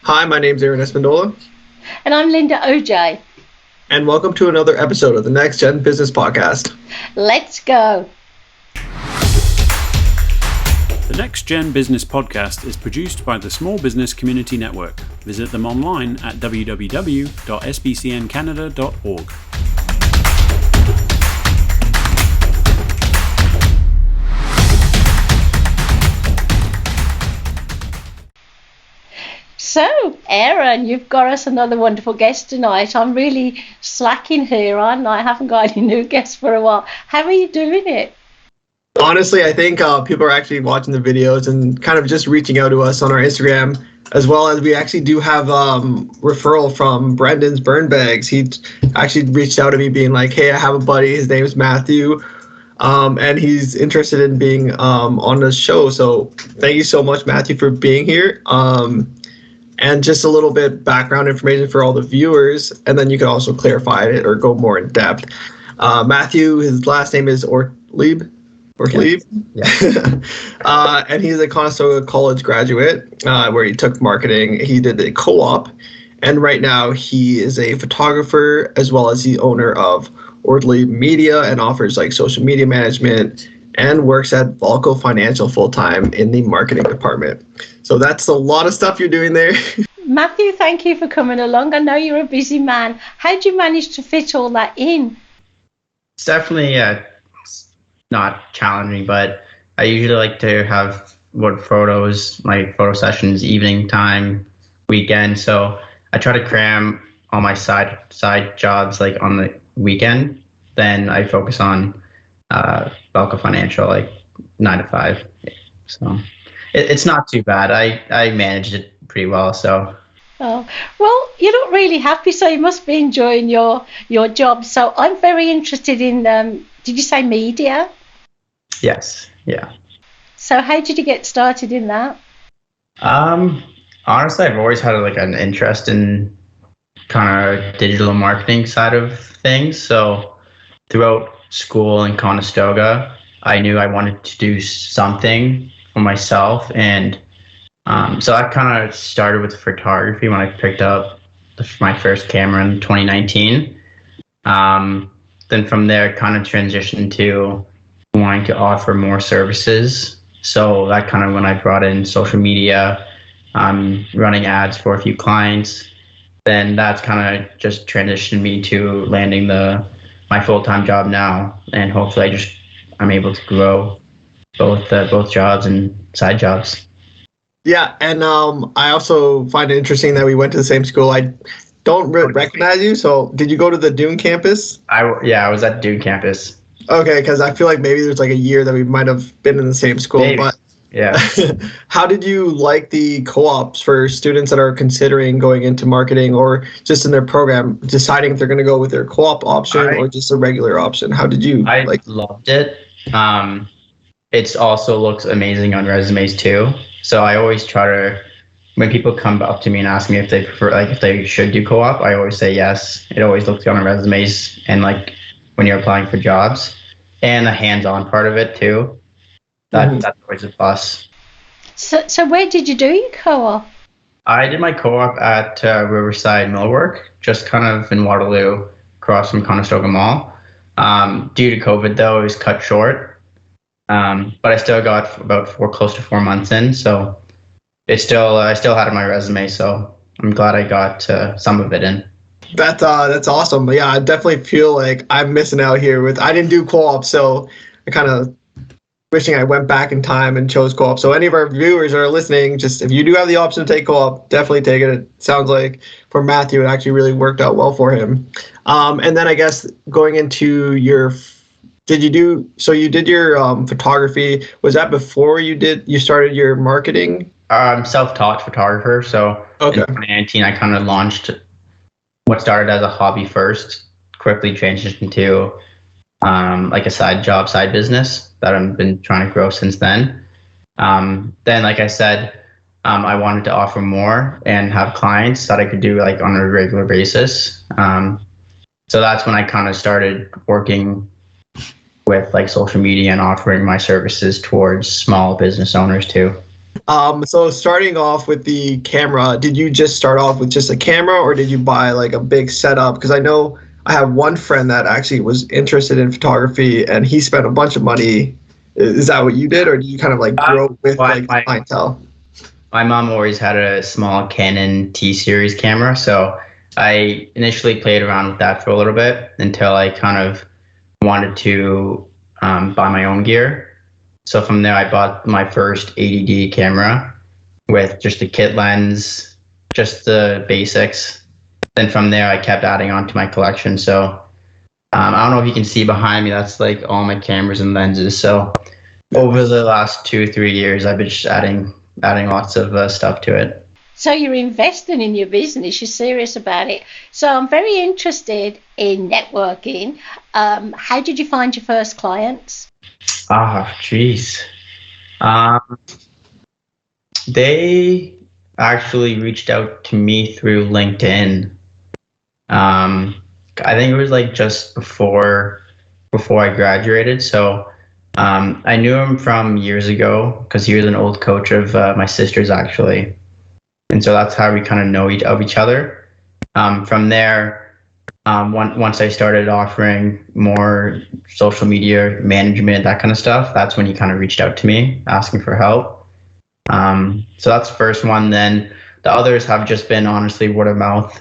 Hi, my name's Aaron Espandola, And I'm Linda OJ. and welcome to another episode of the Next Gen Business Podcast. Let's go. The Next Gen Business Podcast is produced by the Small Business Community Network. Visit them online at www.sbcncanada.org. So, Aaron, you've got us another wonderful guest tonight. I'm really slacking here, aren't I? I haven't got any new guests for a while. How are you doing it? Honestly, I think people are actually watching the videos and kind of just reaching out to us on our Instagram, as well as we actually do have referral from Brendan's Burn Bags. He actually reached out to me being like, hey, I have a buddy. His name is Matthew, and he's interested in being on the show. So thank you so much, Matthew, for being here. And just a little bit background information for all the viewers, and then you can also clarify it or go more in depth. Matthew, his last name is Ortlieb. Yeah. And he's a Conestoga College graduate where he took marketing. He did a co-op, and right now he is a photographer as well as the owner of Ortlieb Media and offers like social media management and works at Valco Financial full-time in the marketing department. So that's a lot of stuff you're doing there. Matthew, thank you for coming along. I know you're a busy man. How did you manage to fit all that in? It's definitely not challenging, but I usually like to have photos, like photo sessions, evening time, weekend. So I try to cram all my side jobs like on the weekend. Then I focus on Valco Financial, like 9 to 5. So it's not too bad. I managed it pretty well. So. Oh, well, you look really happy, so you must be enjoying your job. So I'm very interested in, did you say media? Yes. Yeah. So how did you get started in that? Honestly, I've always had like an interest in kind of digital marketing side of things. So throughout school in Conestoga, I knew I wanted to do something for myself, and so I kind of started with photography when I picked up my first camera in 2019. Then from there, kind of transitioned to wanting to offer more services. So that kind of when I brought in social media, running ads for a few clients, then that's kind of just transitioned me to landing my full-time job now, and hopefully I'm able to grow both jobs and side jobs. Yeah, and I also find it interesting that we went to the same school. I don't really recognize you, so did you go to the Dune campus? I was at Duke campus. Okay, because I feel like maybe there's like a year that we might have been in the same school. Maybe. But yeah. How did you like the co-ops for students that are considering going into marketing or just in their program, deciding if they're going to go with their co-op option or just a regular option? How did you like? I loved it. It also looks amazing on resumes too. So I always try to, when people come up to me and ask me if they prefer, like if they should do co-op, I always say yes. It always looks good on resumes and like when you're applying for jobs, and the hands-on part of it too. That's always a plus. So where did you do your co-op? I did my co-op at Riverside Millwork, just kind of in Waterloo, across from Conestoga Mall. Due to COVID though, it was cut short. But I still got about close to 4 months in, so I still had it on my resume. So I'm glad I got some of it in. That's awesome. But yeah, I definitely feel like I'm missing out here I didn't do co-op, so I kind of wishing I went back in time and chose co-op. So any of our viewers that are listening, just if you do have the option to take co-op, definitely take it. It sounds like for Matthew, it actually really worked out well for him. And then I guess going into you did your photography, was that before you started your marketing? I'm self-taught photographer. So in 2019, I kind of launched what started as a hobby first, quickly transitioned to like a side business that I've been trying to grow since then. Then, like I said, I wanted to offer more and have clients that I could do like on a regular basis. So that's when I kind of started working with like social media and offering my services towards small business owners too. So starting off with the camera, did you just start off with just a camera, or did you buy like a big setup? Because I know I have one friend that actually was interested in photography, and he spent a bunch of money. Is that what you did, or do you kind of like grow with like clientele? My mom always had a small Canon T-series camera, so I initially played around with that for a little bit until I kind of wanted to buy my own gear. So from there, I bought my first 80D camera with just a kit lens, just the basics. Then from there, I kept adding on to my collection. So I don't know if you can see behind me, that's like all my cameras and lenses. So over the last 2-3 years, I've been just adding lots of stuff to it. So you're investing in your business, you're serious about it. So I'm very interested in networking. How did you find your first clients? Geez. They actually reached out to me through LinkedIn. I think it was like just before I graduated. So I knew him from years ago because he was an old coach of my sister's actually. And so that's how we kind of know of each other. From there, once I started offering more social media management, that kind of stuff, that's when he kind of reached out to me asking for help. So that's the first one. Then the others have just been honestly word of mouth.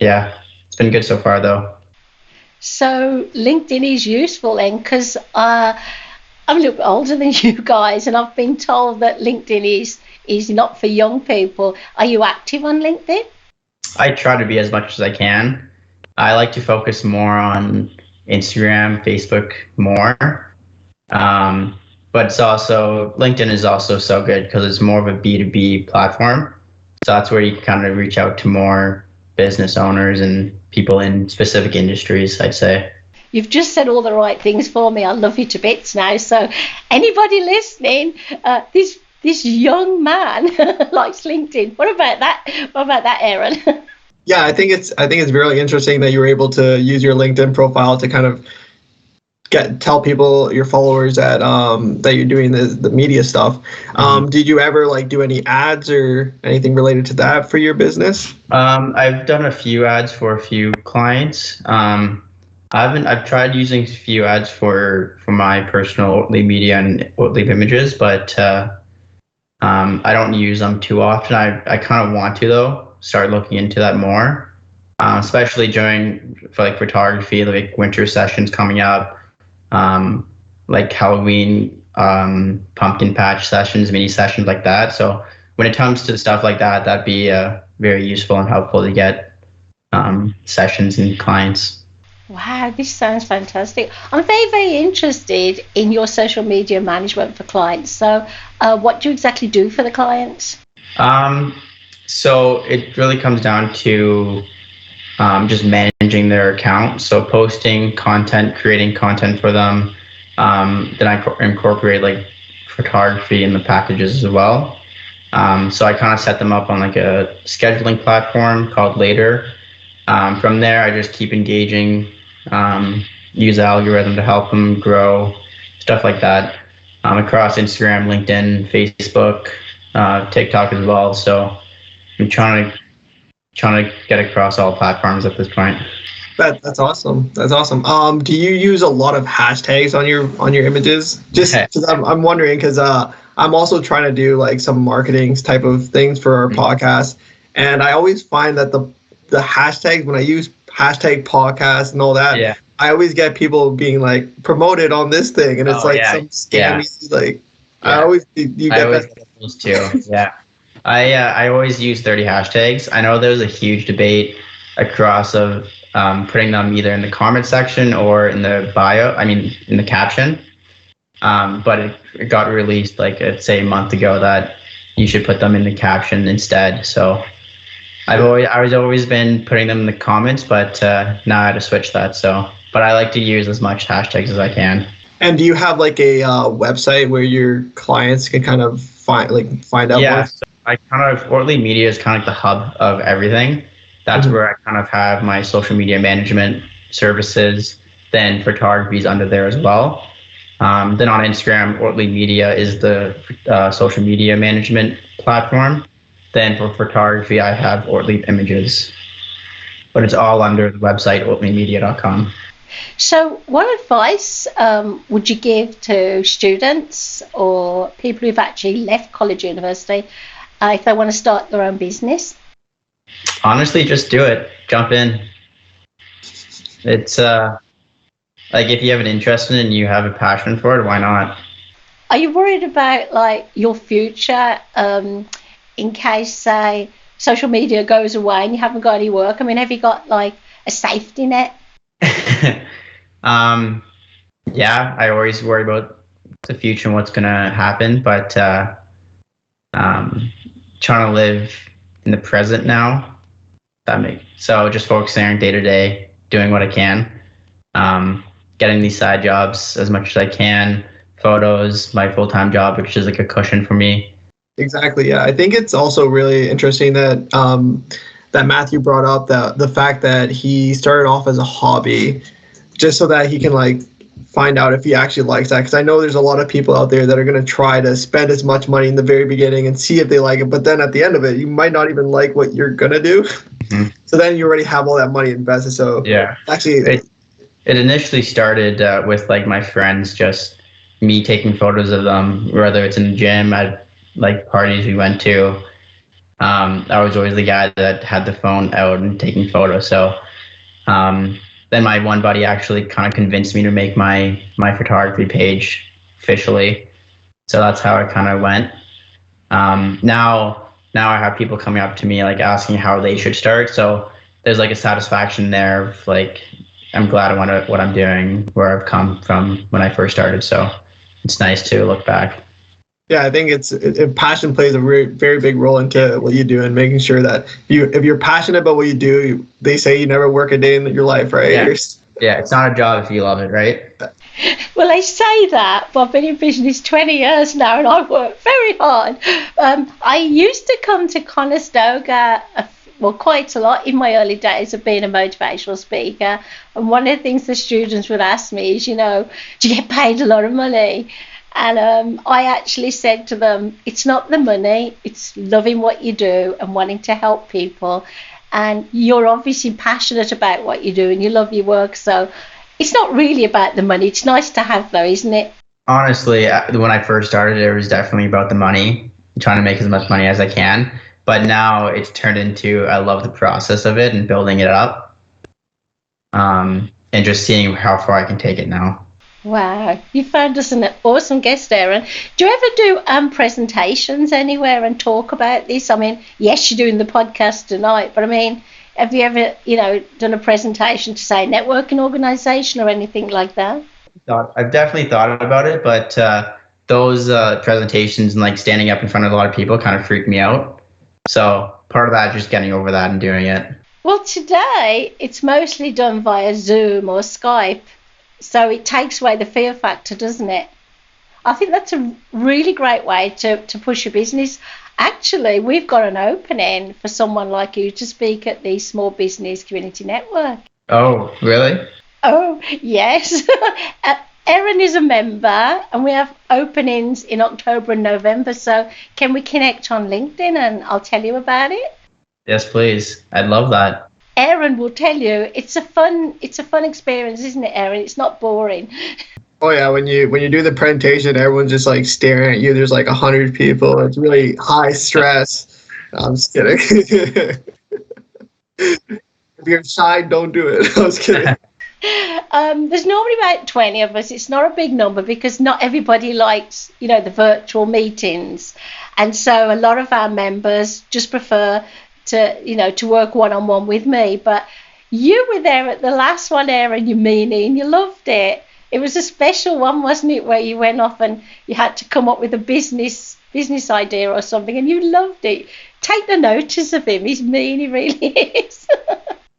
Yeah, it's been good so far though. So LinkedIn is useful then, because I'm a little bit older than you guys, and I've been told that LinkedIn is not for young people. Are you active on LinkedIn? I try to be as much as I can. I like to focus more on Instagram, Facebook more. But it's also, LinkedIn is also so good because it's more of a B2B platform. So that's where you can kind of reach out to more business owners and people in specific industries, I'd say. You've just said all the right things for me. I love you to bits now. So anybody listening, this young man likes LinkedIn. What about that, Aaron? Yeah, I think it's really interesting that you were able to use your LinkedIn profile to kind of tell people, your followers, that that you're doing the media stuff. Did you ever like do any ads or anything related to that for your business? I've done a few ads for a few clients. I've tried using a few ads for my personal Oatly media and Oatly images, but I don't use them too often. I kind of want to though, start looking into that more, especially for like photography, like winter sessions coming up. Like Halloween, pumpkin patch sessions, mini sessions like that. So when it comes to stuff like that, that'd be very useful and helpful to get sessions and clients. Wow, this sounds fantastic. I'm very, very interested in your social media management for clients. So what do you exactly do for the clients? So it really comes down to just managing their account. So posting content, creating content for them. Then I incorporate like photography in the packages as well. So I kind of set them up on like a scheduling platform called Later. From there, I just keep engaging, use the algorithm to help them grow, stuff like that, across Instagram, LinkedIn, Facebook, TikTok as well. So I'm trying to get across all platforms at this point. That's awesome. That's awesome. Do you use a lot of hashtags on your images? Just because I'm wondering, because I'm also trying to do like some marketing type of things for our podcast, and I always find that the hashtags, when I use hashtag podcast and all that, I always get people being like promoted on this thing, and it's some scammy like. I always you get that. Those too. Yeah. I always use 30 hashtags. I know there's a huge debate across of putting them either in the comment section or in the bio, in the caption. But it got released like, I'd say a month ago, that you should put them in the caption instead. So I was always been putting them in the comments, but now I had to switch that. So, but I like to use as much hashtags as I can. And do you have like a website where your clients can kind of find out? Yeah, so I kind of, Oatly Media is kind of like the hub of everything. That's where I kind of have my social media management services. Then photography is under there as well. Then on Instagram, Ortley Media is the social media management platform. Then for photography, I have Ortley Images, but it's all under the website ortleymedia.com. So what advice would you give to students or people who've actually left college or university if they want to start their own business? Honestly, just do it. Jump in. It's like if you have an interest in it and you have a passion for it, why not? Are you worried about like your future in case, say, social media goes away and you haven't got any work? I mean, have you got like a safety net? Yeah, I always worry about the future and what's gonna happen, but trying to live in the present now. So just focusing on day to day, doing what I can, getting these side jobs as much as I can, photos, my full-time job, which is like a cushion for me. Exactly. Yeah, I think it's also really interesting that that Matthew brought up the fact that he started off as a hobby, just so that he can like find out if he actually likes that. Because I know there's a lot of people out there that are going to try to spend as much money in the very beginning and see if they like it, but then at the end of it, you might not even like what you're gonna do. Mm-hmm. So then you already have all that money invested. So yeah, actually, it initially started with like my friends, just me taking photos of them, whether it's in the gym, at like parties we went to. I was always the guy that had the phone out and taking photos. So then my one buddy actually kind of convinced me to make my photography page officially. So that's how it kind of went. Now I have people coming up to me like asking how they should start. So there's like a satisfaction there of like, I'm glad I want what I'm doing, where I've come from when I first started. So it's nice to look back. Yeah, I think passion plays a very big role into what you do, and making sure that if you're passionate about what you do, they say you never work a day in your life, right? Yeah, it's not a job if you love it, right? Well, they say that, but I've been in business 20 years now and I've worked very hard. I used to come to Conestoga quite a lot in my early days of being a motivational speaker. And one of the things the students would ask me is, do you get paid a lot of money? And I actually said to them, it's not the money, it's loving what you do and wanting to help people. And you're obviously passionate about what you do and you love your work. So it's not really about the money. It's nice to have, though, isn't it? Honestly, when I first started, it was definitely about the money, trying to make as much money as I can. But now it's turned into, I love the process of it and building it up, and just seeing how far I can take it now. Wow, you found us an awesome guest, Aaron. Do you ever do presentations anywhere and talk about this? I mean, yes, you're doing the podcast tonight, but I mean, have you ever, done a presentation to, say, a networking organization or anything like that? I've definitely thought about it, but those presentations and like standing up in front of a lot of people kind of freak me out. So part of that, just getting over that and doing it. Well, today it's mostly done via Zoom or Skype. So it takes away the fear factor, doesn't it? I think that's a really great way to push your business. Actually, we've got an opening for someone like you to speak at the Small Business Community Network. Oh, really? Oh, yes. Erin is a member and we have openings in October and November. So can we connect on LinkedIn and I'll tell you about it? Yes, please. I'd love that. Aaron will tell you it's a fun experience, isn't it, Aaron? It's not boring. Oh yeah, when you do the presentation, everyone's just like staring at you. There's like 100 people. It's really high stress. I'm just kidding. If you're shy, don't do it. I was kidding. There's normally about 20 of us. It's not a big number because not everybody likes, the virtual meetings, and so a lot of our members just prefer to work one-on-one with me. But you were there at the last one, Aaron, you meanie, and you loved it. It was a special one, wasn't it, where you went off and you had to come up with a business idea or something, and you loved it. Take the notice of him. He's mean, he really is.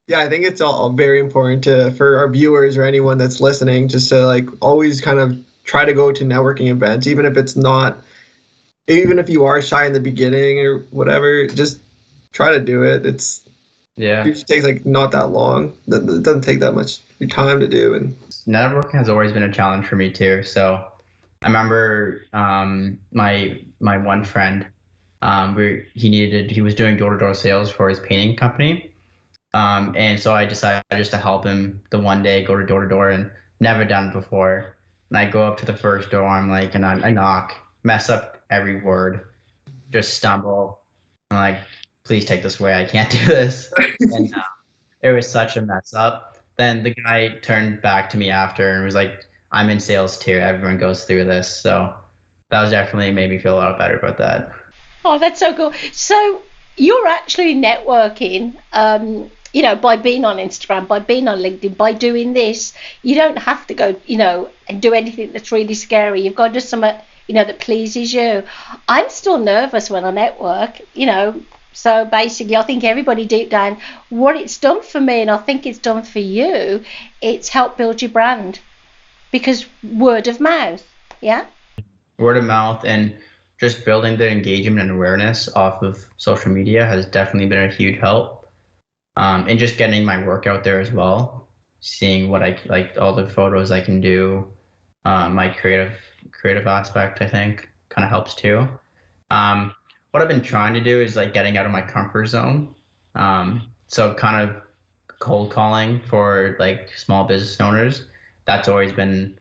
Yeah, I think it's all very important for our viewers or anyone that's listening, just to like always kind of try to go to networking events, even if you are shy in the beginning or whatever, just try to do it. Yeah. It takes like not that long. It doesn't take that much time to do. And networking has always been a challenge for me too. So I remember my one friend, he was doing door-to-door sales for his painting company. And so I decided just to help him the one day, go to door, and never done it before. And I go up to the first door, and I knock, mess up every word, just stumble. I'm like, please take this away. I can't do this. And it was such a mess up. Then the guy turned back to me after and was like, I'm in sales too. Everyone goes through this. So that was definitely made me feel a lot better about that. Oh, that's so cool. So you're actually networking, by being on Instagram, by being on LinkedIn, by doing this. You don't have to go, and do anything that's really scary. You've got to do something, that pleases you. I'm still nervous when I network, So basically, I think everybody deep down, what it's done for me, and I think it's done for you, it's helped build your brand. Because word of mouth, yeah? Word of mouth and just building the engagement and awareness off of social media has definitely been a huge help. And just getting my work out there as well, seeing what I like, all the photos I can do, my creative aspect, I think, kind of helps too. What I've been trying to do is like getting out of my comfort zone. So kind of cold calling for like small business owners. That's always want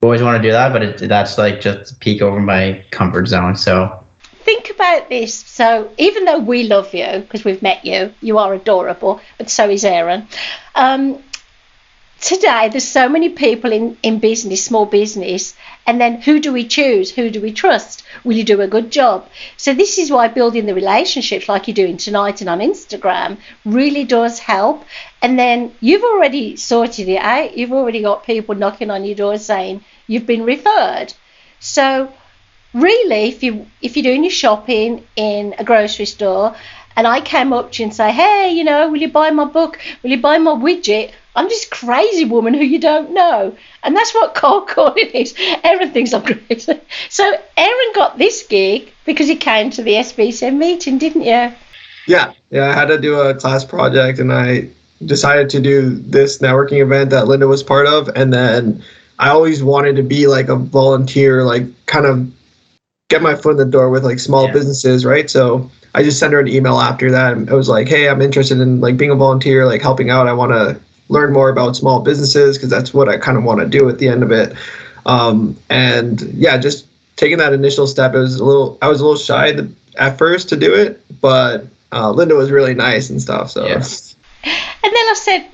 to do that, but that's like just peek over my comfort zone. So think about this. So even though we love you because we've met you, you are adorable, but so is Aaron. Today, there's so many people in business, small business, and then who do we choose? Who do we trust? Will you do a good job? So this is why building the relationships like you're doing tonight and on Instagram really does help. And then you've already sorted it out. You've already got people knocking on your door saying you've been referred. So really, if you're doing your shopping in a grocery store and I came up to you and say, hey, will you buy my book? Will you buy my widget? I'm this crazy woman who you don't know. And that's what cold calling is. Aaron thinks I'm crazy. So Aaron got this gig because he came to the SBCM meeting, didn't you? Yeah, I had to do a class project and I decided to do this networking event that Linda was part of. And then I always wanted to be like a volunteer, like kind of get my foot in the door with like small businesses, right? So I just sent her an email after that. And I was like, hey, I'm interested in like being a volunteer, like helping out. I want to learn more about small businesses because that's what I kind of want to do at the end of it. And yeah, just taking that initial step, I was a little shy at first to do it, but Linda was really nice and stuff. So, yes. And then I said,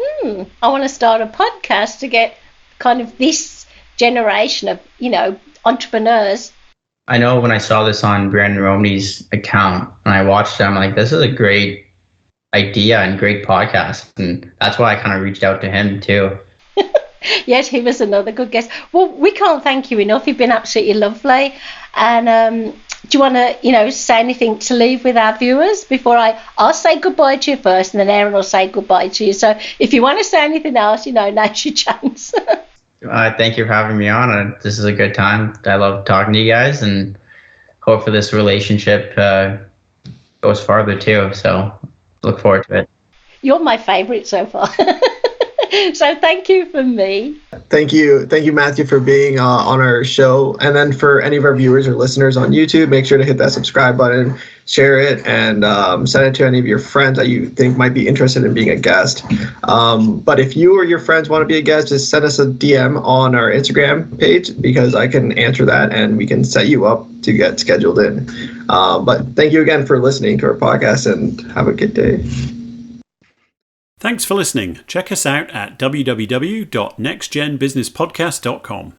I want to start a podcast to get kind of this generation of, entrepreneurs. I know when I saw this on Brandon Romney's account and I watched it, I'm like, this is a great idea and great podcast. And that's why I kind of reached out to him too. Yes, he was another good guest. Well, we can't thank you enough. You've been absolutely lovely. And do you want to, say anything to leave with our viewers before I'll say goodbye to you first and then Aaron will say goodbye to you. So if you want to say anything else, now's your chance. Thank you for having me on. This is a good time. I love talking to you guys and hopefully this relationship goes farther too. So look forward to it. You're my favorite so far. So thank you from me. Thank you, Matthew, for being on our show. And then for any of our viewers or listeners on YouTube, make sure to hit that subscribe button, share it, and send it to any of your friends that you think might be interested in being a guest. But if you or your friends want to be a guest, just send us a DM on our Instagram page because I can answer that and we can set you up to get scheduled in. But thank you again for listening to our podcast and have a good day. Thanks for listening. Check us out at www.nextgenbusinesspodcast.com.